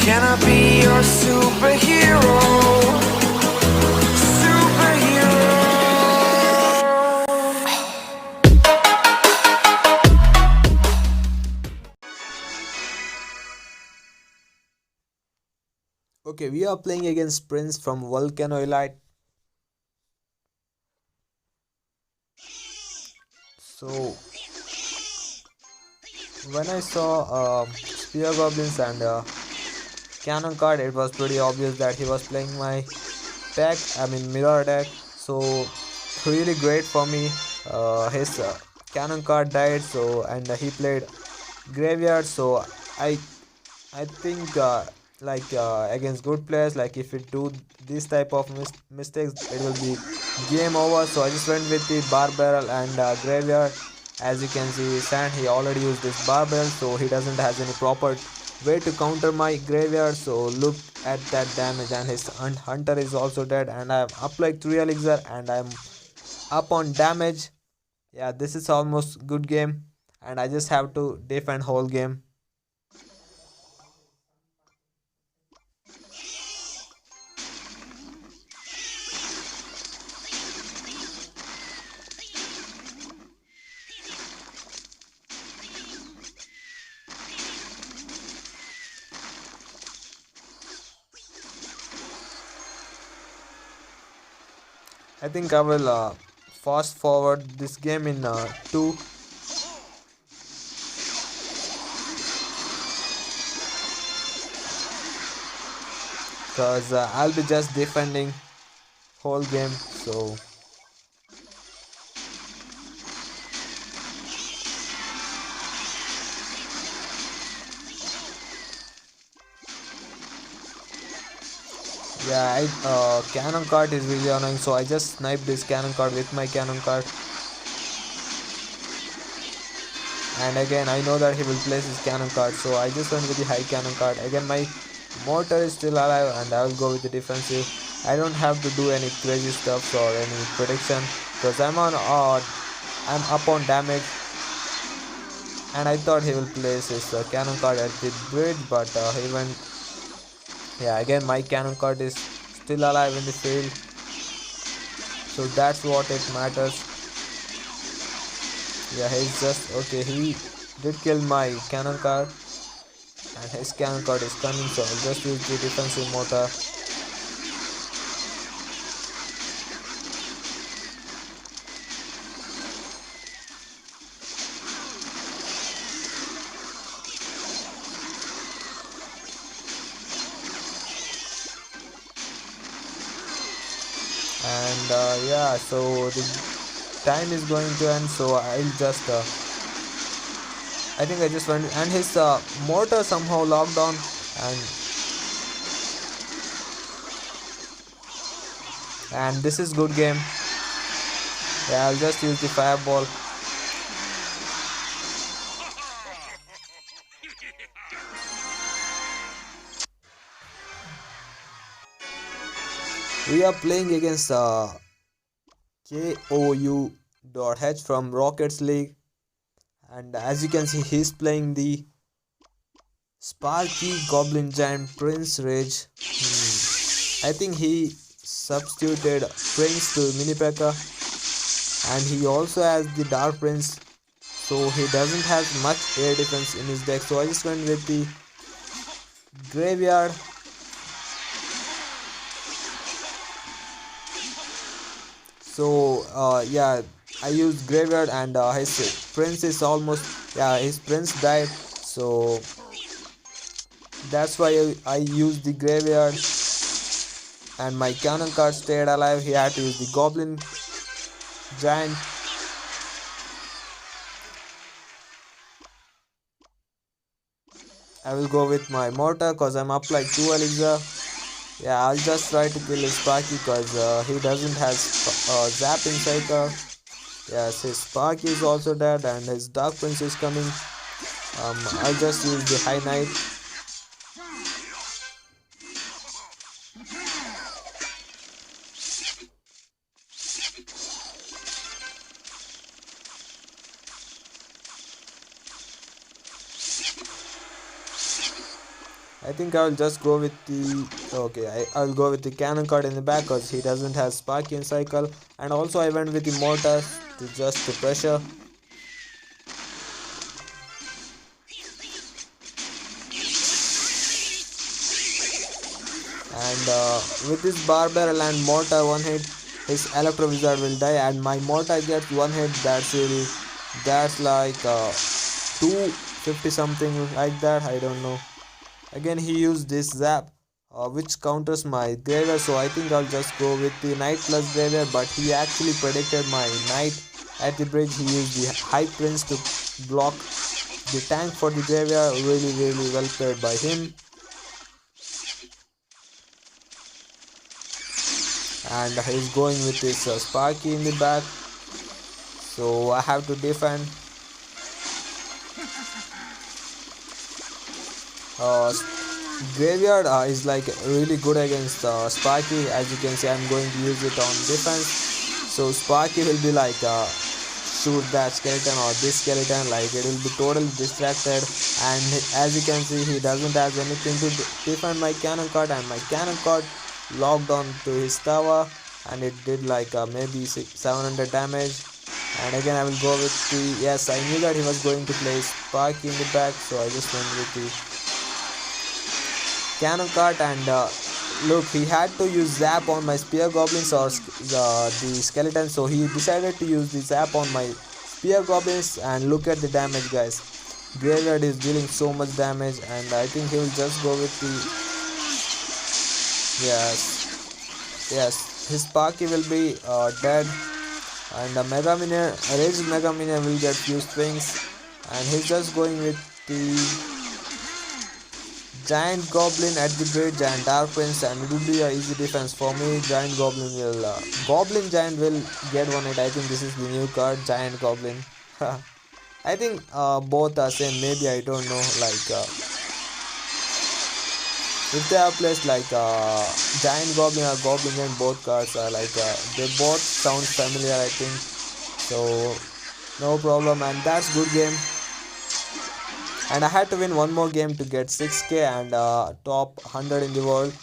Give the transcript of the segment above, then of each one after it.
Can I be your superhero? Superhero. Okay, we are playing against Prince from Volcano Elite. So when I saw Spear Goblins and Cannon card, it was pretty obvious that he was playing my deck, I mean mirror deck. So really great for me. His Cannon card died, so and he played Graveyard. So I I think against good players, like if we do this type of mistakes, it will be game over. So I just went with the bar barrel and graveyard. As you can see, Sand he already used this bar barrel, so he doesn't has any proper way to counter my graveyard. So look at that damage, and his hunter is also dead. And I have up like 3 elixir, and I'm up on damage. Yeah, this is almost good game, and I just have to defend whole game. I think I will fast forward this game in 2, because I'll be just defending whole game. So yeah, cannon card is really annoying. So I just sniped this cannon card with my cannon card, and again I know that he will place his cannon card. So I just went with the high cannon card. Again my mortar is still alive, and I will go with the defensive. I don't have to do any crazy stuff or any prediction, because I'm up on damage. And I thought he will place his cannon card at the bridge, but he went. Yeah, again my cannon card is still alive in the field, so that's what it matters. Yeah, he's just okay. He did kill my cannon card, and his cannon card is coming, so I'll just use the defensive mortar. And yeah, so the time is going to end, so I'll just I think I just went, and his mortar somehow locked on, and this is good game. Yeah, I'll just use the fireball. We are playing against KOU.H from Rockets League, and as you can see, he's playing the Sparky Goblin Giant Prince Rage. I think he substituted Prince to Mini P.E.K.K.A, and he also has the Dark Prince, so he doesn't have much air defense in his deck. So I just went with the Graveyard. So yeah, I used Graveyard, and his Prince is almost, yeah, his Prince died, so that's why I used the Graveyard, and my cannon card stayed alive. He had to use the Goblin Giant. I will go with my mortar because I'm up like 2 elixir. Yeah, I'll just try to kill his Sparky because he doesn't have zapping cycle. Yes, his Sparky is also dead, and his Dark Prince is coming. I'll just use the High Knight. I I think I'll just go with the I'll go with the cannon card in the back because he doesn't have Sparky in cycle, and also I went with the mortar to just the pressure. And with this barbell and mortar one hit, his electro wizard will die, and my mortar gets one hit. That's like 250 something like that, I don't know. Again he used this zap, which counters my graveyard, so I think I'll just go with the knight plus graveyard, but he actually predicted my knight at the bridge. He used the high prince to block the tank for the graveyard. Really well played by him. And he's going with his Sparky in the back, so I have to defend. Graveyard is like really good against Sparky. As you can see, I'm going to use it on defense, so Sparky will be like shoot that skeleton or this skeleton, like it will be totally distracted, and as you can see he doesn't have anything to defend my cannon card, and my cannon card locked on to his tower, and it did like maybe 700 damage. And again I will go with the, yes, I knew that he was going to play Sparky in the back, so I just went with the cannon card. And look, he had to use zap on my spear goblins or the skeleton, so he decided to use the zap on my spear goblins, and look at the damage, guys. Graveyard is dealing so much damage, and I think he will just go with the, yes, his Sparky will be dead, and the Mega Minion, Raged Mega Minion will get few swings, and he's just going with the Giant Goblin at the bridge and Dark Prince, and it will be an easy defense for me. Giant Goblin will, Goblin Giant will get one hit. I think this is the new card, Giant Goblin. I think both are same, maybe, I don't know, like if they are placed like Giant Goblin or Goblin Giant, both cards are like they both sound familiar, I think, so no problem. And that's good game, and I had to win one more game to get 6k and top 100 in the world.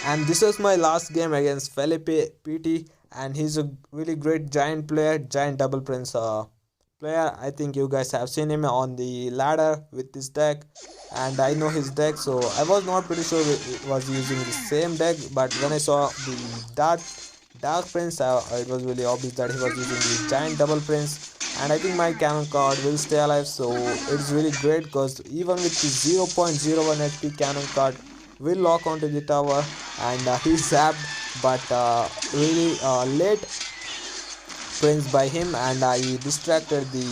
And this was my last game against Felipe PT, and he's a really great giant player, giant double prince player. I think you guys have seen him on the ladder with this deck, and I know his deck, so I was not pretty sure he was using the same deck, but when I saw the dark prince, it was really obvious that he was using the giant double prince. And I think my cannon card will stay alive, so it's really great because even with the 0.01 HP cannon card will lock onto the tower, and he zapped, but really late prince by him, and I distracted the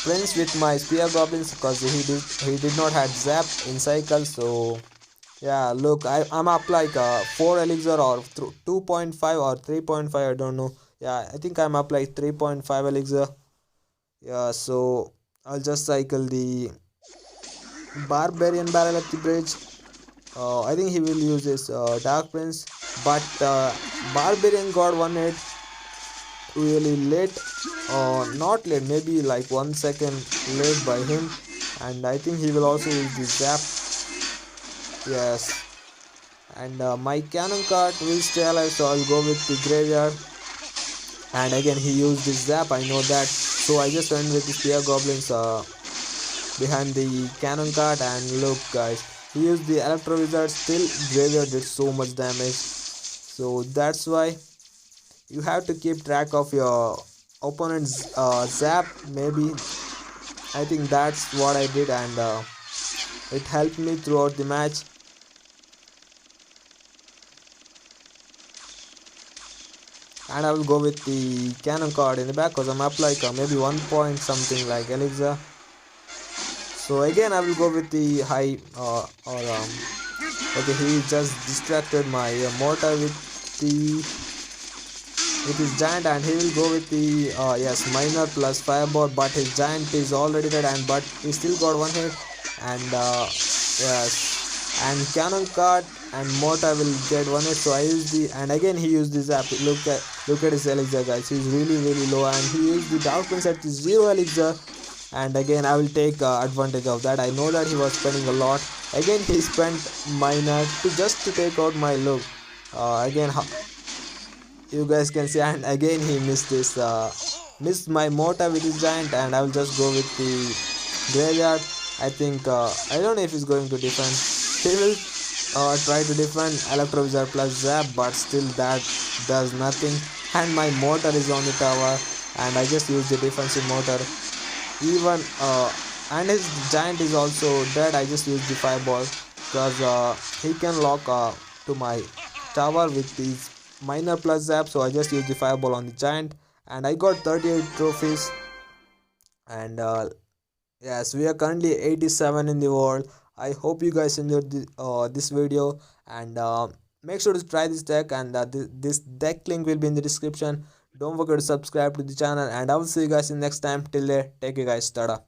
prince with my spear goblins because he did not have zap in cycle. So yeah, look, I'm up like 4 elixir or 2.5 or 3.5, I don't know. Yeah, I think I'm up like 3.5 elixir. Yeah, so I'll just cycle the barbarian barrel at the bridge. I think he will use this dark prince, but barbarian got one hit really late, not late, maybe like 1 second late by him, and I think he will also use the zap. Yes, and my cannon card will stay alive, so I'll go with the graveyard. And again he used this zap, I know that, so I just went with the spear goblins behind the cannon card. And look, guys, he used the electro wizard, still graveyard did so much damage. So that's why you have to keep track of your opponent's zap, maybe. I think that's what I did, and it helped me throughout the match. And I will go with the cannon card in the back because I'm up like maybe 1 point something like elixir. So again I will go with the high okay, he just distracted my mortar with his giant, and he will go with the yes, minor plus fireball, but his giant is already dead, and but he still got one hit. And yes, and cannon card and mortar will get one hit, so I use the, and again he used the zap. Look at his elixir, guys, he's really low, and he used the dark prince at the 0 elixir and again I will take advantage of that. I know that he was spending a lot. Again he spent minor to just to take out my look. Again you guys can see, and again he missed this missed my mortar with his giant, and I will just go with the graveyard. I think I don't know if he's going to defend. He will try to defend electro wizard plus zap, but still that does nothing, and my mortar is on the tower, and I just use the defensive mortar. Even and his giant is also dead. I just use the fireball because he can lock to my tower with these minor plus zap, so I just use the fireball on the giant, and I got 38 trophies. And yes, we are currently 87 in the world. I hope you guys enjoyed this video, and make sure to try this deck, and this deck link will be in the description. Don't forget to subscribe to the channel, and I will see you guys in next time. Till there, take care guys, tada.